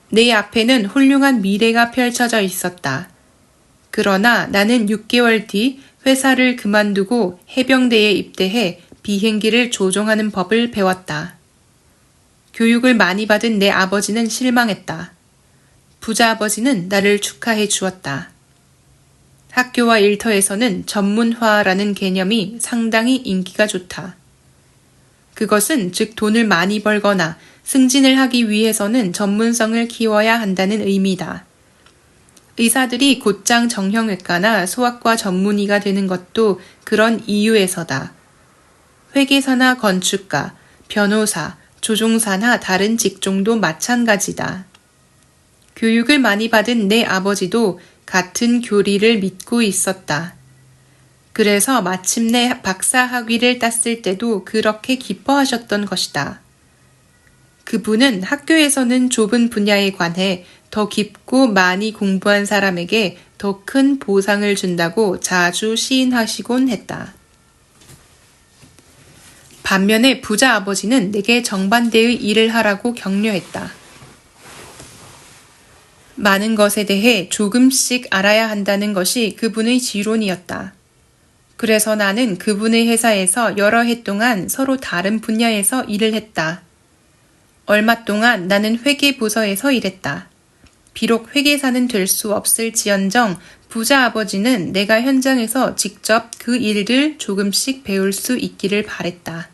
내 앞에는 훌륭한 미래가 펼쳐져 있었다. 그러나 나는 6개월 뒤 회사를 그만두고 해병대에 입대해 비행기를 조종하는 법을 배웠다. 교육을 많이 받은 내 아버지는 실망했다. 부자 아버지는 나를 축하해 주었다. 학교와 일터에서는 전문화라는 개념이 상당히 인기가 좋다. 그것은 즉 돈을 많이 벌거나 승진을 하기 위해서는 전문성을 키워야 한다는 의미다. 의사들이 곧장 정형외과나 소아과 전문의가 되는 것도 그런 이유에서다. 회계사나 건축가, 변호사, 조종사나 다른 직종도 마찬가지다. 교육을 많이 받은 내 아버지도 같은 교리를 믿고 있었다. 그래서 마침내 박사 학위를 땄을 때도 그렇게 기뻐하셨던 것이다. 그분은 학교에서는 좁은 분야에 관해 더 깊고 많이 공부한 사람에게 더 큰 보상을 준다고 자주 시인하시곤 했다. 반면에 부자 아버지는 내게 정반대의 일을 하라고 격려했다. 많은 것에 대해 조금씩 알아야 한다는 것이 그분의 지론이었다. 그래서 나는 그분의 회사에서 여러 해 동안 서로 다른 분야에서 일을 했다. 얼마 동안 나는 회계부서에서 일했다. 비록 회계사는 될 수 없을지언정 부자 아버지는 내가 현장에서 직접 그 일을 조금씩 배울 수 있기를 바랬다.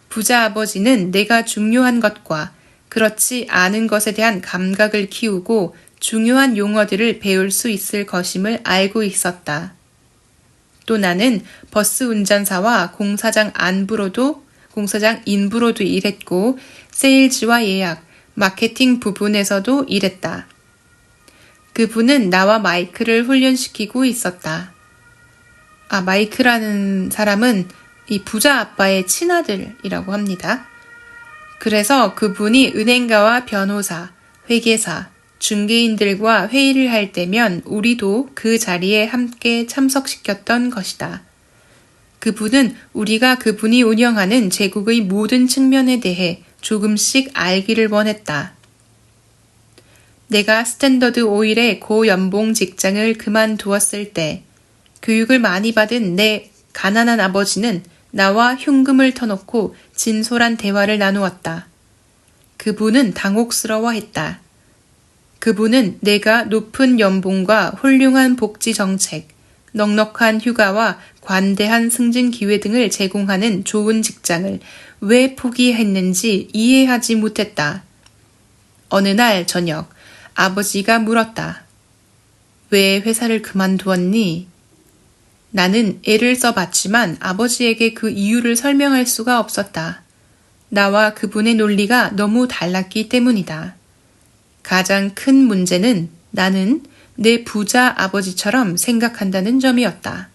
부자 아버지는 내가 중요한 것과 그렇지 않은 것에 대한 감각을 키우고 중요한 용어들을 배울 수 있을 것임을 알고 있었다. 또 나는 버스 운전사와 공사장 인부로도 일했고 세일즈와 예약, 마케팅 부분에서도 일했다. 그분은 나와 마이크를 훈련시키고 있었다. 마이크라는 사람은 이 부자 아빠의 친아들이라고 합니다. 그래서 그분이 은행가와 변호사, 회계사, 중개인들과 회의를 할 때면 우리도 그 자리에 함께 참석시켰던 것이다. 그분은 우리가 그분이 운영하는 제국의 모든 측면에 대해 조금씩 알기를 원했다. 내가 스탠더드 오일의 고연봉 직장을 그만두었을 때 교육을 많이 받은 내 가난한 아버지는 나와 흉금을 터놓고 진솔한 대화를 나누었다. 그분은 당혹스러워했다. 그분은 내가 높은 연봉과 훌륭한 복지 정책, 넉넉한 휴가와 관대한 승진 기회 등을 제공하는 좋은 직장을 왜 포기했는지 이해하지 못했다. 어느 날 저녁 아버지가 물었다. 왜 회사를 그만두었니? 나는 애를 써봤지만 아버지에게 그 이유를 설명할 수가 없었다. 나와 그분의 논리가 너무 달랐기 때문이다. 가장 큰 문제는 나는 내 부자 아버지처럼 생각한다는 점이었다.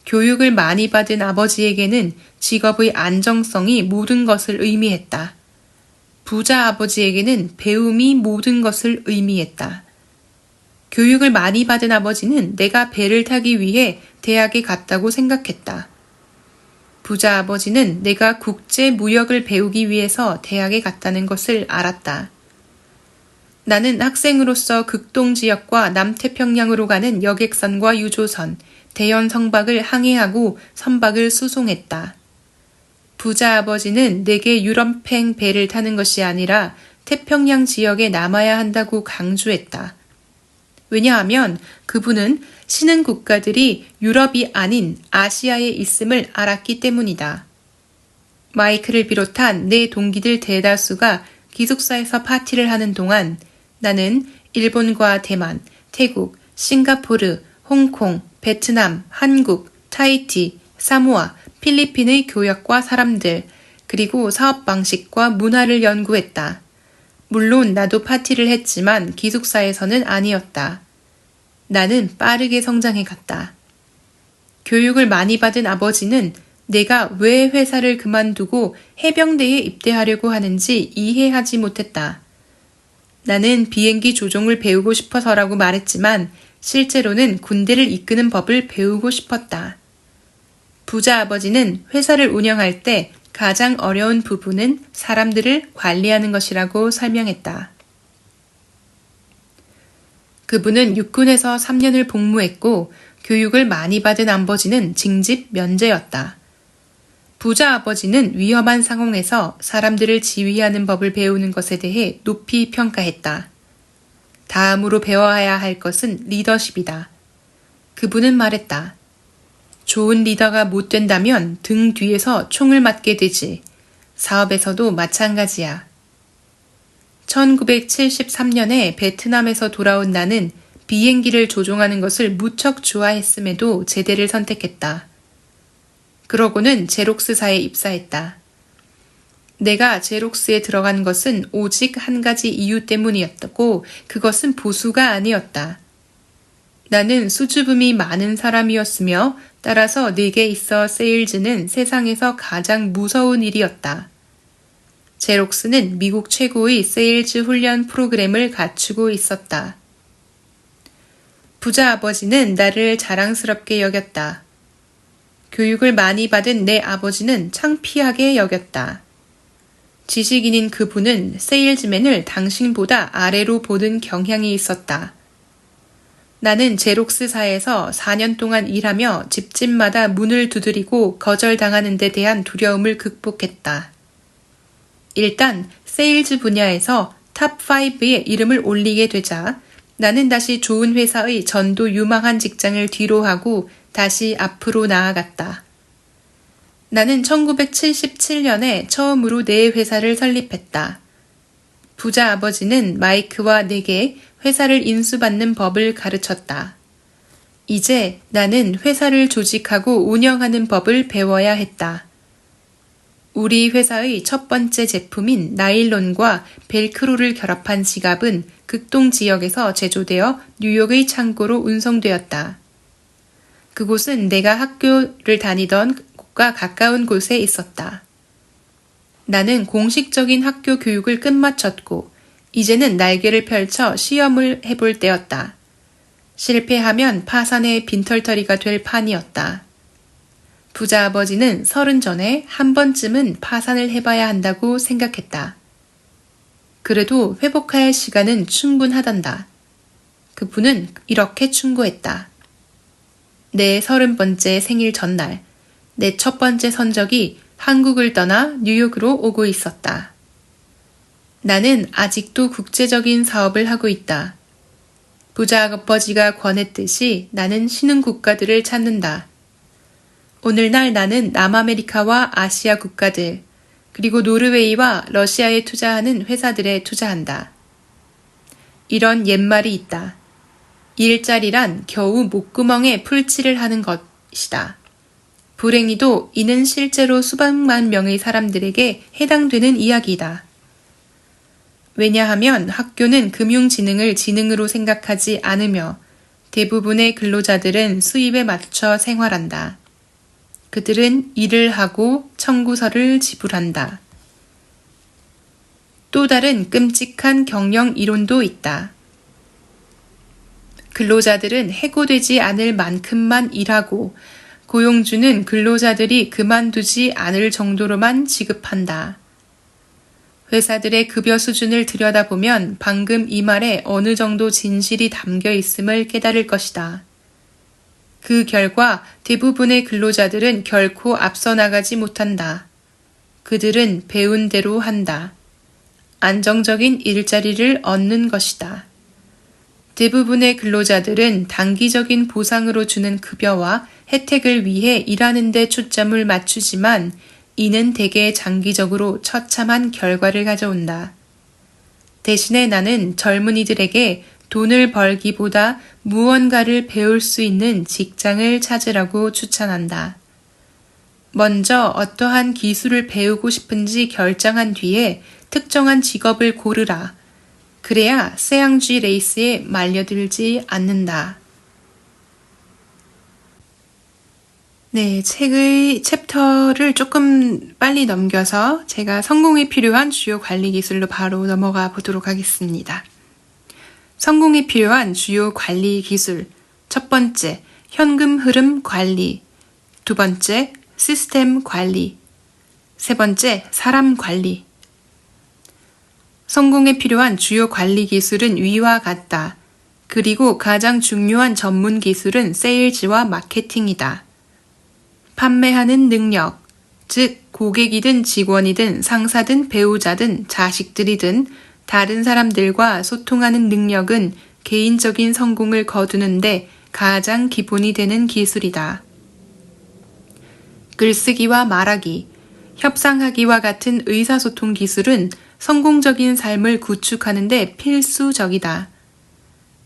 교육을 많이 받은 아버지에게는 직업의 안정성이 모든 것을 의미했다. 부자 아버지에게는 배움이 모든 것을 의미했다. 교육을 많이 받은 아버지는 내가 배를 타기 위해 대학에 갔다고 생각했다. 부자 아버지는 내가 국제 무역을 배우기 위해서 대학에 갔다는 것을 알았다. 나는 학생으로서 극동 지역과 남태평양으로 가는 여객선과 유조선, 대연 성박을 항해하고 선박을 수송했다. 부자 아버지는 내게 유럽행 배를 타는 것이 아니라 태평양 지역에 남아야 한다고 강조했다. 왜냐하면 그분은 신흥 국가들이 유럽이 아닌 아시아에 있음을 알았기 때문이다. 마이크를 비롯한 내 동기들 대다수가 기숙사에서 파티를 하는 동안 나는 일본과 대만, 태국, 싱가포르, 홍콩, 베트남, 한국, 타이티, 사모아, 필리핀의 교역과 사람들, 그리고 사업 방식과 문화를 연구했다. 물론 나도 파티를 했지만 기숙사에서는 아니었다. 나는 빠르게 성장해 갔다. 교육을 많이 받은 아버지는 내가 왜 회사를 그만두고 해병대에 입대하려고 하는지 이해하지 못했다. 나는 비행기 조종을 배우고 싶어서라고 말했지만 실제로는 군대를 이끄는 법을 배우고 싶었다. 부자 아버지는 회사를 운영할 때 가장 어려운 부분은 사람들을 관리하는 것이라고 설명했다. 그분은 육군에서 3년을 복무했고 교육을 많이 받은 아버지는 징집 면제였다. 부자 아버지는 위험한 상황에서 사람들을 지휘하는 법을 배우는 것에 대해 높이 평가했다. 다음으로 배워야 할 것은 리더십이다. 그분은 말했다. 좋은 리더가 못 된다면 등 뒤에서 총을 맞게 되지. 사업에서도 마찬가지야. 1973년에 베트남에서 돌아온 나는 비행기를 조종하는 것을 무척 좋아했음에도 제대를 선택했다. 그러고는 제록스사에 입사했다. 내가 제록스에 들어간 것은 오직 한 가지 이유 때문이었고 그것은 보수가 아니었다. 나는 수줍음이 많은 사람이었으며 따라서 내게 있어 세일즈는 세상에서 가장 무서운 일이었다. 제록스는 미국 최고의 세일즈 훈련 프로그램을 갖추고 있었다. 부자 아버지는 나를 자랑스럽게 여겼다. 교육을 많이 받은 내 아버지는 창피하게 여겼다. 지식인인 그분은 세일즈맨을 당신보다 아래로 보는 경향이 있었다. 나는 제록스사에서 4년 동안 일하며 집집마다 문을 두드리고 거절당하는 데 대한 두려움을 극복했다. 일단 세일즈 분야에서 탑5에 이름을 올리게 되자 나는 다시 좋은 회사의 전도 유망한 직장을 뒤로하고 다시 앞으로 나아갔다. 나는 1977년에 처음으로 내 회사를 설립했다. 부자 아버지는 마이크와 내게 회사를 인수받는 법을 가르쳤다. 이제 나는 회사를 조직하고 운영하는 법을 배워야 했다. 우리 회사의 첫 번째 제품인 나일론과 벨크로를 결합한 지갑은 극동 지역에서 제조되어 뉴욕의 창고로 운송되었다. 그곳은 내가 학교를 다니던 곳과 가까운 곳에 있었다. 나는 공식적인 학교 교육을 끝마쳤고 이제는 날개를 펼쳐 시험을 해볼 때였다. 실패하면 파산의 빈털터리가 될 판이었다. 부자 아버지는 30 전에 한 번쯤은 파산을 해봐야 한다고 생각했다. 그래도 회복할 시간은 충분하단다. 그분은 이렇게 충고했다. 내 30번째 생일 전날, 내 첫 번째 선적이 한국을 떠나 뉴욕으로 오고 있었다. 나는 아직도 국제적인 사업을 하고 있다. 부자 아버지가 권했듯이 나는 신흥 국가들을 찾는다. 오늘날 나는 남아메리카와 아시아 국가들, 그리고 노르웨이와 러시아에 투자하는 회사들에 투자한다. 이런 옛말이 있다. 일자리란 겨우 목구멍에 풀칠을 하는 것이다. 불행히도 이는 실제로 수백만 명의 사람들에게 해당되는 이야기이다. 왜냐하면 학교는 금융지능을 지능으로 생각하지 않으며 대부분의 근로자들은 수입에 맞춰 생활한다. 그들은 일을 하고 청구서를 지불한다. 또 다른 끔찍한 경영 이론도 있다. 근로자들은 해고되지 않을 만큼만 일하고 고용주는 근로자들이 그만두지 않을 정도로만 지급한다. 회사들의 급여 수준을 들여다보면 방금 이 말에 어느 정도 진실이 담겨 있음을 깨달을 것이다. 그 결과 대부분의 근로자들은 결코 앞서 나가지 못한다. 그들은 배운 대로 한다. 안정적인 일자리를 얻는 것이다. 대부분의 근로자들은 단기적인 보상으로 주는 급여와 혜택을 위해 일하는 데 초점을 맞추지만 이는 대개 장기적으로 처참한 결과를 가져온다. 대신에 나는 젊은이들에게 돈을 벌기보다 무언가를 배울 수 있는 직장을 찾으라고 추천한다. 먼저 어떠한 기술을 배우고 싶은지 결정한 뒤에 특정한 직업을 고르라. 그래야 쇠양쥐 레이스에 말려들지 않는다. 네, 책의 챕터를 조금 빨리 넘겨서 제가 성공에 필요한 주요 관리 기술로 바로 넘어가 보도록 하겠습니다. 성공에 필요한 주요 관리 기술. 첫 번째, 현금 흐름 관리. 두 번째, 시스템 관리. 세 번째, 사람 관리. 성공에 필요한 주요 관리 기술은 위와 같다. 그리고 가장 중요한 전문 기술은 세일즈와 마케팅이다. 판매하는 능력, 즉 고객이든 직원이든 상사든 배우자든 자식들이든 다른 사람들과 소통하는 능력은 개인적인 성공을 거두는데 가장 기본이 되는 기술이다. 글쓰기와 말하기, 협상하기와 같은 의사소통 기술은 성공적인 삶을 구축하는 데 필수적이다.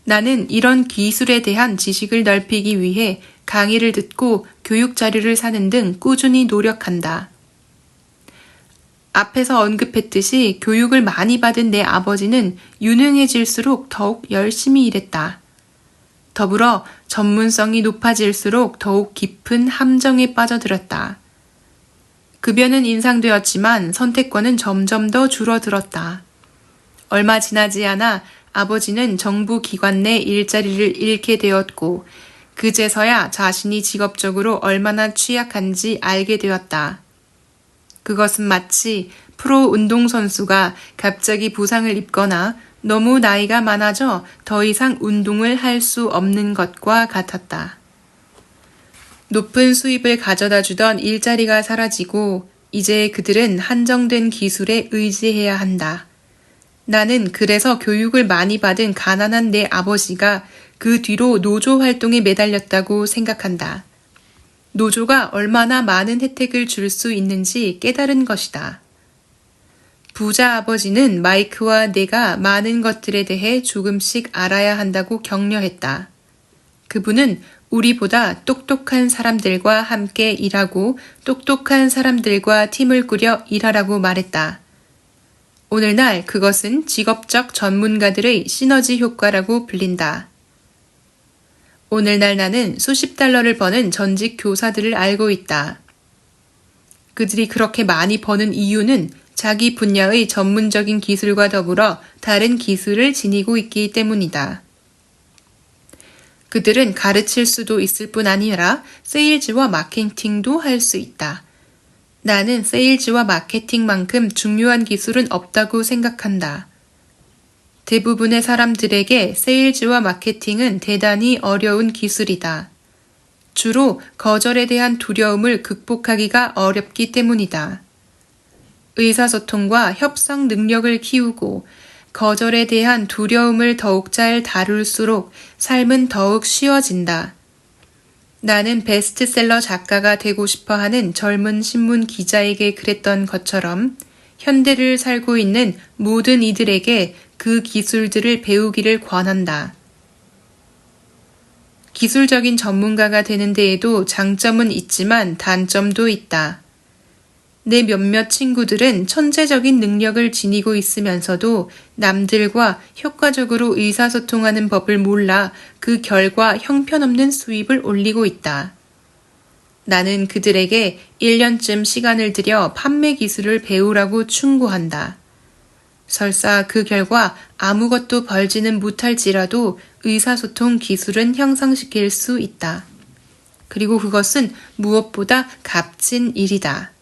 나는 이런 기술에 대한 지식을 넓히기 위해 강의를 듣고 교육 자료를 사는 등 꾸준히 노력한다. 앞에서 언급했듯이 교육을 많이 받은 내 아버지는 유능해질수록 더욱 열심히 일했다. 더불어 전문성이 높아질수록 더욱 깊은 함정에 빠져들었다. 급여는 인상되었지만 선택권은 점점 더 줄어들었다. 얼마 지나지 않아 아버지는 정부 기관 내 일자리를 잃게 되었고 그제서야 자신이 직업적으로 얼마나 취약한지 알게 되었다. 그것은 마치 프로 운동선수가 갑자기 부상을 입거나 너무 나이가 많아져 더 이상 운동을 할 수 없는 것과 같았다. 높은 수입을 가져다 주던 일자리가 사라지고 이제 그들은 한정된 기술에 의지해야 한다. 나는 그래서 교육을 많이 받은 가난한 내 아버지가 그 뒤로 노조 활동에 매달렸다고 생각한다. 노조가 얼마나 많은 혜택을 줄 수 있는지 깨달은 것이다. 부자 아버지는 마이크와 내가 많은 것들에 대해 조금씩 알아야 한다고 격려했다. 그분은 우리보다 똑똑한 사람들과 함께 일하고 똑똑한 사람들과 팀을 꾸려 일하라고 말했다. 오늘날 그것은 직업적 전문가들의 시너지 효과라고 불린다. 오늘날 나는 수십 달러를 버는 전직 교사들을 알고 있다. 그들이 그렇게 많이 버는 이유는 자기 분야의 전문적인 기술과 더불어 다른 기술을 지니고 있기 때문이다. 그들은 가르칠 수도 있을 뿐 아니라 세일즈와 마케팅도 할 수 있다. 나는 세일즈와 마케팅만큼 중요한 기술은 없다고 생각한다. 대부분의 사람들에게 세일즈와 마케팅은 대단히 어려운 기술이다. 주로 거절에 대한 두려움을 극복하기가 어렵기 때문이다. 의사소통과 협상 능력을 키우고 거절에 대한 두려움을 더욱 잘 다룰수록 삶은 더욱 쉬워진다. 나는 베스트셀러 작가가 되고 싶어 하는 젊은 신문 기자에게 그랬던 것처럼 현대를 살고 있는 모든 이들에게 그 기술들을 배우기를 권한다. 기술적인 전문가가 되는 데에도 장점은 있지만 단점도 있다. 내 몇몇 친구들은 천재적인 능력을 지니고 있으면서도 남들과 효과적으로 의사소통하는 법을 몰라 그 결과 형편없는 수입을 올리고 있다. 나는 그들에게 1년쯤 시간을 들여 판매 기술을 배우라고 충고한다. 설사 그 결과 아무것도 벌지는 못할지라도 의사소통 기술은 형성시킬 수 있다. 그리고 그것은 무엇보다 값진 일이다.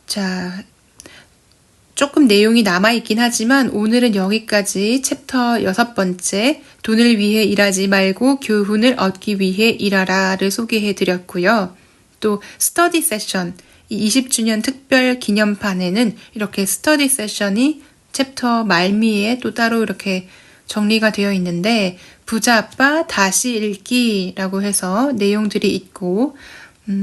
자, 조금 내용이 남아있긴 하지만 오늘은 여기까지 챕터 6번째 돈을 위해 일하지 말고 교훈을 얻기 위해 일하라를 소개해드렸고요. 또 스터디 세션, 이 20주년 특별 기념판에는 이렇게 스터디 세션이 챕터 말미에 또 따로 이렇게 정리가 되어 있는데 부자 아빠 다시 읽기라고 해서 내용들이 있고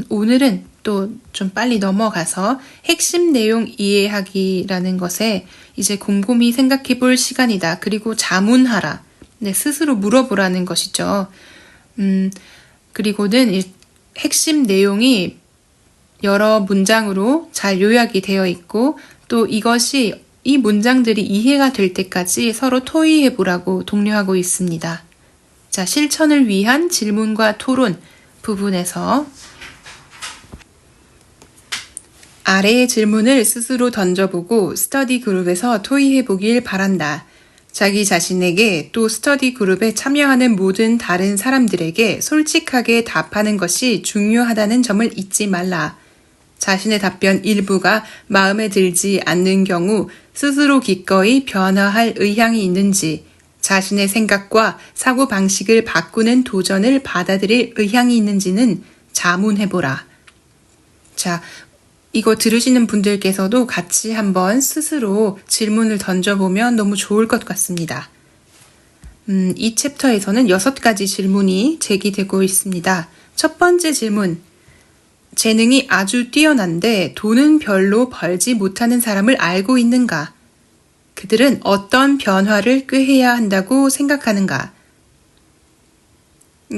오늘은 또 좀 빨리 넘어가서 핵심 내용 이해하기라는 것에 이제 곰곰이 생각해 볼 시간이다. 그리고 자문하라. 네, 스스로 물어보라는 것이죠. 그리고는 핵심 내용이 여러 문장으로 잘 요약이 되어 있고 또 이것이 이 문장들이 이해가 될 때까지 서로 토의해 보라고 독려하고 있습니다. 자, 실천을 위한 질문과 토론 부분에서 아래의 질문을 스스로 던져보고 스터디 그룹에서 토의해 보길 바란다. 자기 자신에게 또 스터디 그룹에 참여하는 모든 다른 사람들에게 솔직하게 답하는 것이 중요하다는 점을 잊지 말라. 자신의 답변 일부가 마음에 들지 않는 경우 스스로 기꺼이 변화할 의향이 있는지, 자신의 생각과 사고방식을 바꾸는 도전을 받아들일 의향이 있는지는 자문해보라. 자, 이거 들으시는 분들께서도 같이 한번 스스로 질문을 던져보면 너무 좋을 것 같습니다. 이 챕터에서는 6가지 질문이 제기되고 있습니다. 첫 번째 질문. 재능이 아주 뛰어난데 돈은 별로 벌지 못하는 사람을 알고 있는가? 그들은 어떤 변화를 꾀해야 한다고 생각하는가?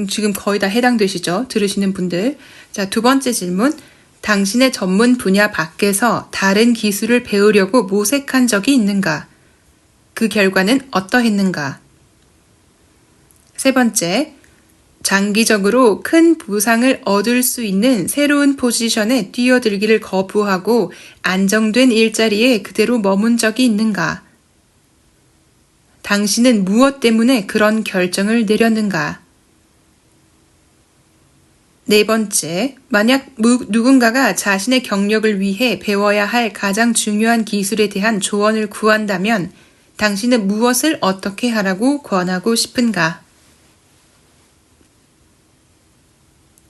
지금 거의 다 해당되시죠? 들으시는 분들. 자, 두 번째 질문. 당신의 전문 분야 밖에서 다른 기술을 배우려고 모색한 적이 있는가? 그 결과는 어떠했는가? 세 번째, 장기적으로 큰 보상을 얻을 수 있는 새로운 포지션에 뛰어들기를 거부하고 안정된 일자리에 그대로 머문 적이 있는가? 당신은 무엇 때문에 그런 결정을 내렸는가? 네 번째, 만약 누군가가 자신의 경력을 위해 배워야 할 가장 중요한 기술에 대한 조언을 구한다면 당신은 무엇을 어떻게 하라고 권하고 싶은가?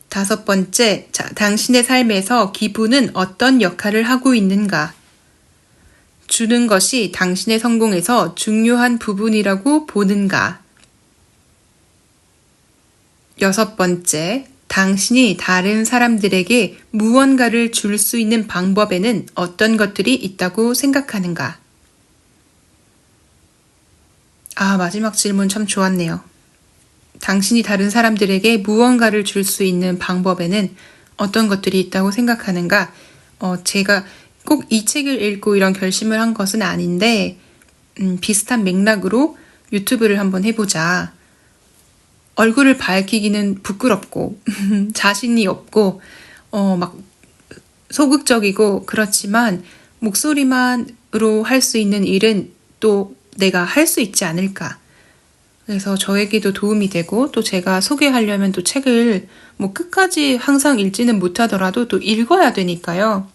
다섯 번째, 당신의 삶에서 기부는 어떤 역할을 하고 있는가? 주는 것이 당신의 성공에서 중요한 부분이라고 보는가? 여섯 번째, 당신이 다른 사람들에게 무언가를 줄 수 있는 방법에는 어떤 것들이 있다고 생각하는가? 아, 마지막 질문 참 좋았네요. 당신이 다른 사람들에게 무언가를 줄 수 있는 방법에는 어떤 것들이 있다고 생각하는가? 제가 꼭 이 책을 읽고 이런 결심을 한 것은 아닌데 비슷한 맥락으로 유튜브를 한번 해보자. 얼굴을 밝히기는 부끄럽고 자신이 없고 막 소극적이고 그렇지만 목소리만으로 할 수 있는 일은 또 내가 할 수 있지 않을까. 그래서 저에게도 도움이 되고 또 제가 소개하려면 또 책을 뭐 끝까지 항상 읽지는 못하더라도 또 읽어야 되니까요.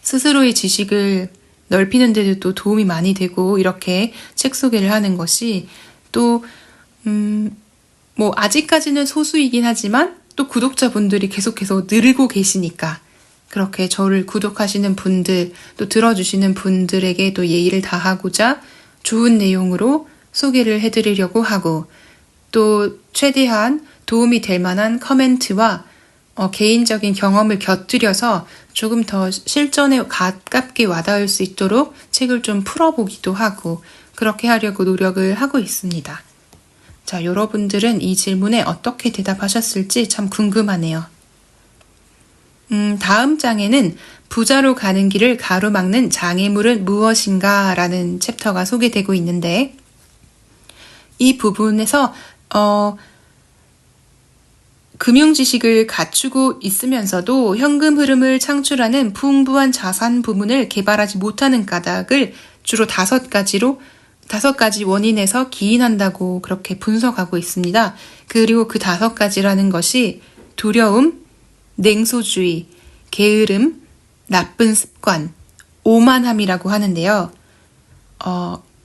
스스로의 지식을 넓히는 데도 또 도움이 많이 되고 이렇게 책 소개를 하는 것이 또 뭐 아직까지는 소수이긴 하지만 또 구독자분들이 계속해서 늘고 계시니까 그렇게 저를 구독하시는 분들 또 들어주시는 분들에게 또 예의를 다하고자 좋은 내용으로 소개를 해드리려고 하고 또 최대한 도움이 될 만한 커멘트와 개인적인 경험을 곁들여서 조금 더 실전에 가깝게 와닿을 수 있도록 책을 좀 풀어보기도 하고 그렇게 하려고 노력을 하고 있습니다. 자, 여러분들은 이 질문에 어떻게 대답하셨을지 참 궁금하네요. 다음 장에는 부자로 가는 길을 가로막는 장애물은 무엇인가 라는 챕터가 소개되고 있는데 이 부분에서 금융 지식을 갖추고 있으면서도 현금 흐름을 창출하는 풍부한 자산 부문을 개발하지 못하는 까닭을 주로 5가지 원인에서 기인한다고 그렇게 분석하고 있습니다. 그리고 그 5가지라는 것이 두려움, 냉소주의, 게으름, 나쁜 습관, 오만함이라고 하는데요.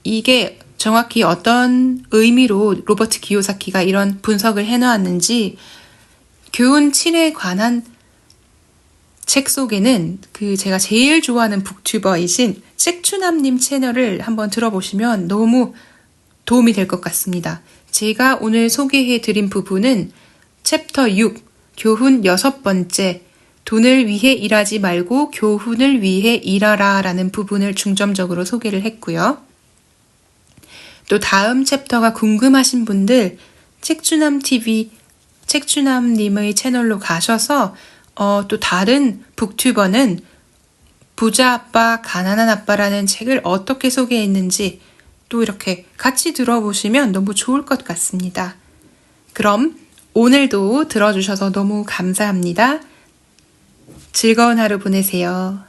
이게 정확히 어떤 의미로 로버트 기요사키가 이런 분석을 해놓았는지 교훈 7에 관한 책 속에는 제가 제일 좋아하는 북튜버이신 잭추남님 채널을 한번 들어보시면 너무 도움이 될 것 같습니다. 제가 오늘 소개해드린 부분은 챕터 6, 교훈 6번째, 돈을 위해 일하지 말고 교훈을 위해 일하라 라는 부분을 중점적으로 소개를 했고요. 또 다음 챕터가 궁금하신 분들 책추남TV, 책추남님의 채널로 가셔서 또 다른 북튜버는 부자 아빠, 가난한 아빠라는 책을 어떻게 소개했는지 또 이렇게 같이 들어보시면 너무 좋을 것 같습니다. 그럼 오늘도 들어주셔서 너무 감사합니다. 즐거운 하루 보내세요.